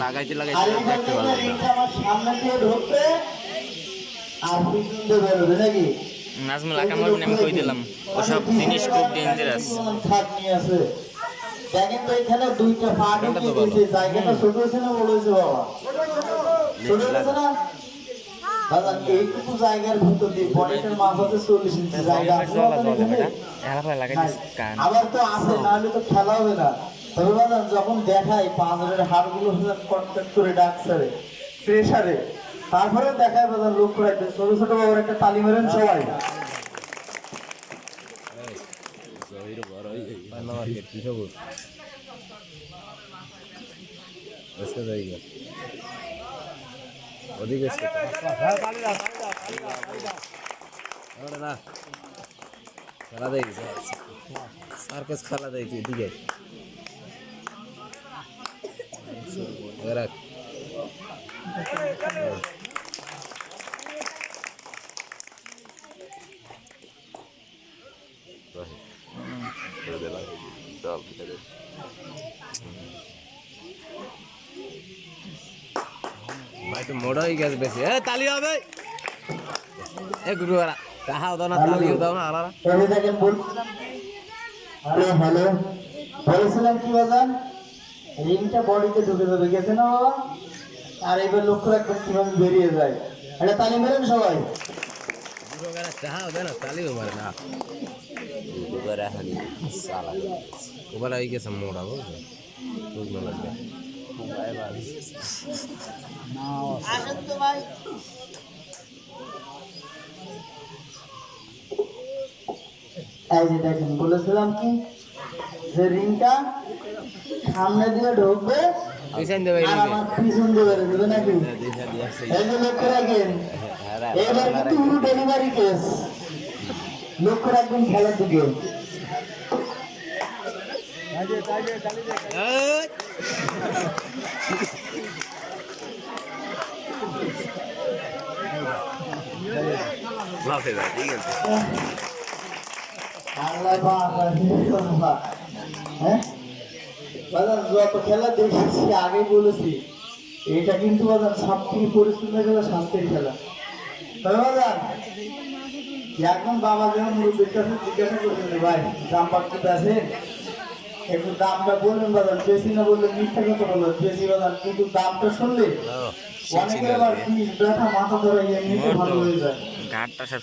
লাগাইতে লাগাইতে দেখতে পারলাম না। আমার সামনে দিয়ে ঢুকবে আর পিছন দিয়ে বেরোবে নাকি? নাজমুল আকামর আমি কই দিলাম ওসব জিনিস খুব ডেঞ্জারাস। থাক নিয়ে আছে দেখেন তো এখানে দুইটা ফাঁক দিয়েছে, জায়গাটা ছোট হয়েছে না বড় হয়েছে বাবা? ছোট হয়েছে না দাদা? এইটুকু জায়গার ভিতর দিয়ে বডিটার মাপ হচ্ছে 40 ইঞ্চি জায়গা আছে। আবার তো আছে, নাহলে তো খেলা হবে না। তবে দাদা যখন দেখায় পাঁচরের হাড়গুলো কন্ট্যাক্ট করে ডাকসারে প্রেসারে, তারপরে দেখায় দাদা লক্ষ্য রাখবে। ছোট ছোট বাবার একটা তালি মেরেন সবাই। ওদিকে খেলা দেখি সার্কাস খেলা দেখি এদিকে ভাই তো মোড়া হয়ে গেছে বেশি। তালি হবে গুরু কাহাও দাও না, তালিও দাও না। আলাদা হ্যালো হ্যালো বলেছিলাম কি বাজান, রিংটা বডিতে ঢুকে যাবে, গেছে না বাবা? আর এবার লক্ষ্য রাখবেন কিভাবে বেরিয়ে যায়। এটা তালি মেরেন সবাই। কাহাও দাও না, তালিও মারে না। ওবার হয়ে গেছে মোড়া, বুঝছো? বুঝতে লাগবে আসেন তো ভাই। এই যে দেখেন বলেছিলাম কি যে রিংটা সামনে দিয়ে ঢুকবে আর আমার পিছন দিয়ে বেরোবে নাকি? এই যে লক্ষ্য রাখেন, এবার কিন্তু পুরো ডেলিভারি কেস। লক্ষ্য রাখবেন খেলার দিকে। ঠিক আছে যত খেলা দেখেছি আগে বলেছি, এটা কিন্তু বাজার সবথেকে পরিশ্রম খেলা, শান্তির খেলা। তবে বাজার এখন বাবা যখন মুরব্বীর কাছে জিজ্ঞাসা করছেন ভাই দাম বাড়তে আছে, একটু দামটা বলবেন বাজার, বেশি না বললে মিথ্যা কথা বলবেন, বেশি বাজার কিন্তু দামটা শুনলে অনেকে আবার জিনিস ব্যথা মাথা ধরে এমনিতে ভালো হয়ে যায়। ঘাটটা সব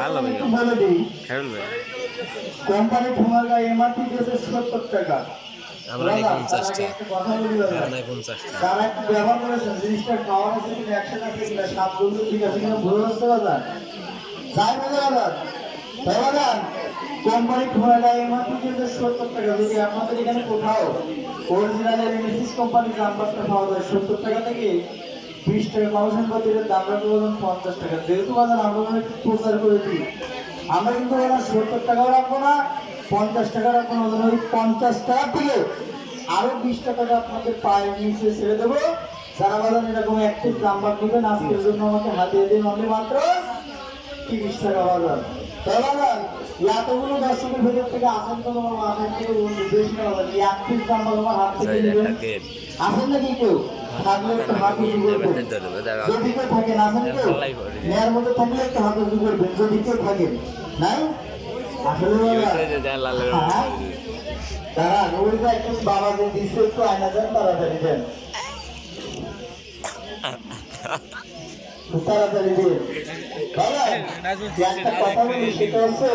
ভালো বলে দিই খেলবে কোম্পানি তোমার গায়ে এমআরপি দিয়েছে 70 টাকা, আমরা 50 টাকা কথা বলি যারা একটু ব্যবহার করেছেন জিনিসটা খাওয়ার আছে কিনা, একসাথে আছে কিনা, স্বাদ বলতে ঠিক আছে কিনা ভুল হচ্ছে বাজার যাই বলে বাজার। তাই বাজার কোম্পানি তোমার গায়ে এমআরপি দিয়েছে 70 টাকা। যদি আপনাদের এখানে কোথাও অরিজিনাল এমএসিস কোম্পানির নাম্বারটা পাওয়া যায় 70 টাকা থেকে 20 টাকা কমিশন বাতিলের দাম রাখতে বলেন 50 টাকা। যেহেতু বাজার আমরা একটু প্রচার করে দিই, আমরা কিন্তু 70 টাকাও রাখবো না, 50 টাকা রাখবো না, ওই 50 টাকা থেকে আরো 20 টাকা আপনাদের পায়ের নিচে ছেড়ে দেবো। যারা বাজার এরকম অ্যাক্টিভ নাম্বার নেবেন আজকের জন্য আমাকে হাতিয়ে দিন অনলি মাত্র 30 টাকা বাজার। তাই বাজার এতগুলো দর্শকের ভেতর থেকে আসেন তো তোমার আসেন থেকে বন্ধু বেশি না বাজার, এই অ্যাক্টিভ নাম্বার আমার হাত থেকে নেবেন। আসেন নাকি কেউ? থাকলে একটু হাত উঁচু করবেন, যদি কেউ থাকেন আসেন কেউ নেয়ার মধ্যে থাকলে একটু হাত উঁচু করবেন, যদি কেউ থাকেন নাই আসলে তারা ওইটা একটু বাবাকে দিচ্ছে, একটু আয়না দেন তাড়াতাড়ি দেন, তাড়াতাড়ি দেন বাবা। একটা কথা বলি সেটা হচ্ছে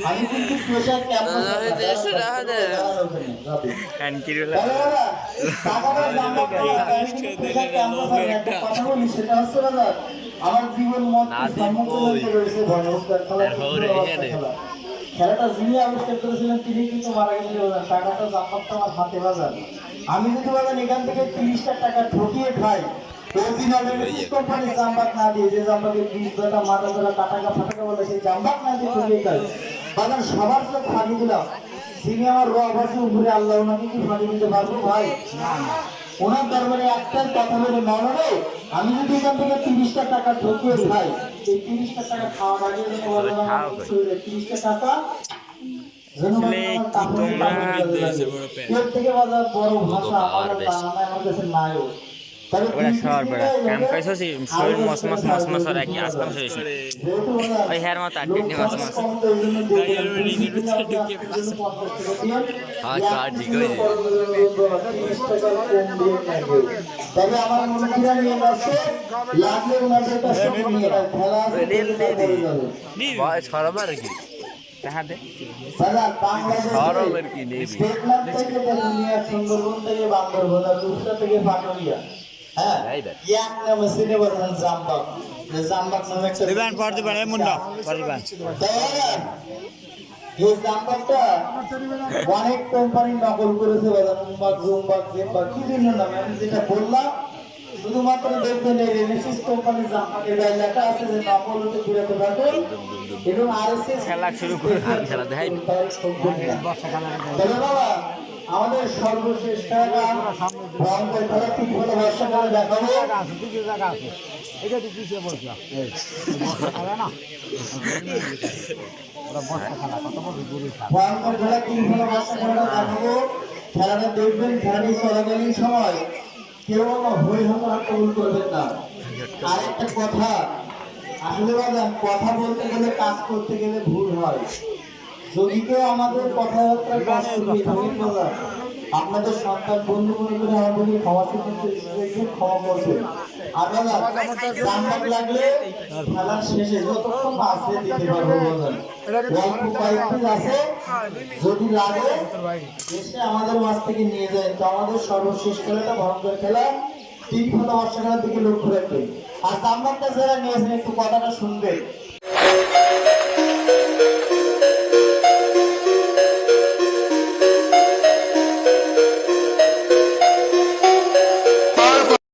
আমি কিন্তু প্রেশার আমার জীবন মত খেলাটা যিনি আবিষ্কার করেছিলেন তিনি কিন্তু মারা গেছিলেন, টাকাটা জাম্পারটা আমার হাতে বাজার। আমি যদি বলেন এখান থেকে 30 টাকা ঠকিয়ে খাই কোম্পানির জাম্পার না দিয়ে, যে জাম্পাকে 20 টাকা মাথা ধরা কাটাকা ফাটাকা বলে সেই জাম্পার না দিয়ে ঠকিয়ে খাই বাজার, সবার চোখ ফাঁকি দিলাম। তিনি আমার রব আছে উপরে আল্লাহ, ওনাকে কি ফাঁকি দিতে পারবো ভাই? ওনার দরবারে একটাই কথা বলে মানবে, আমি যদি এখান থেকে 30 টাকা ঠকিয়ে খাই, এই 30 টাকা খাওয়ার আগে 30 টাকা আসলে কি তোমরা এর থেকে বাজার বড় ভাষা আমার কাছে নাইও বড় শহর বড় কাম কইছো সি শরীর মস আর কি আসলাম শেষে ওই হেয়ার মত আটকে মস হ্যাঁ কার ঠিক হয়ে তবে আমার মনে হয় নিয়ে আসছে লাগলে ওনাদের কাছে নিয়ে খেলা বয়স খারাপ আর কি টাকা দে দাদা বাংলাদেশ খারাপের কি নেই স্টেটমেন্ট থেকে দুনিয়া সুন্দরবন থেকে বান্দরবন আর দুসরা থেকে পাটুরিয়া হ্যাঁ এক নামে সিনে বলেন জাম্বাক যে জাম্বাক নামে একটা দিবেন পর দিবেন এই মুন্ডা পর দিবেন এই জাম্বাকটা অনেক কোম্পানি নকল করেছে বাজার জুম্বাক জেম্বাক বিভিন্ন নামে আমি যেটা বললাম শুধুমাত্র দেখবেন এই রেনেসিস কোম্পানির জাম্বাকের গায়ে লেখা আছে যে নকল হতে বিরত থাকুন এবং আরএসএস খেলা শুরু করে খেলা দেখাই তবে বাবা আমাদের সর্বশেষ খেলা ভয়ঙ্কর খেলা 3 বর্ষাকালে দেখাবো ভয়ঙ্কর খেলা 3 বর্ষাকালে দেখাবো খেলাটা দেখবেন খেলাটি চলাকালীন সময় কেউ হই হতা কবুল করবেন না আর একটা কথা আসলে বাজান কথা বলতে গেলে কাজ করতে গেলে ভুল হয় যদি কেউ আমাদের কথাবার্তা কষ্ট দিয়ে থাকেন বাজান আপনাদের সন্তান বন্ধু মনে করে আমাদেরকে ক্ষমা ক্ষমা করবেন আর বাজান জাম্পাক লাগলে খেলার শেষে যতক্ষণ আছে দিতে পারবো বাজান অল্প কয়েকটি আছে যদি লাগে এসে আমাদের মাছ থেকে নিয়ে যায় তো আমাদের সর্বশেষ খেলাটা ভয়ঙ্কর খেলা 3 বর্ষাকালের দিকে লক্ষ্য রাখবেন আর জাম্পাকটা যারা নিয়েছেন একটু কথাটা শুনবেন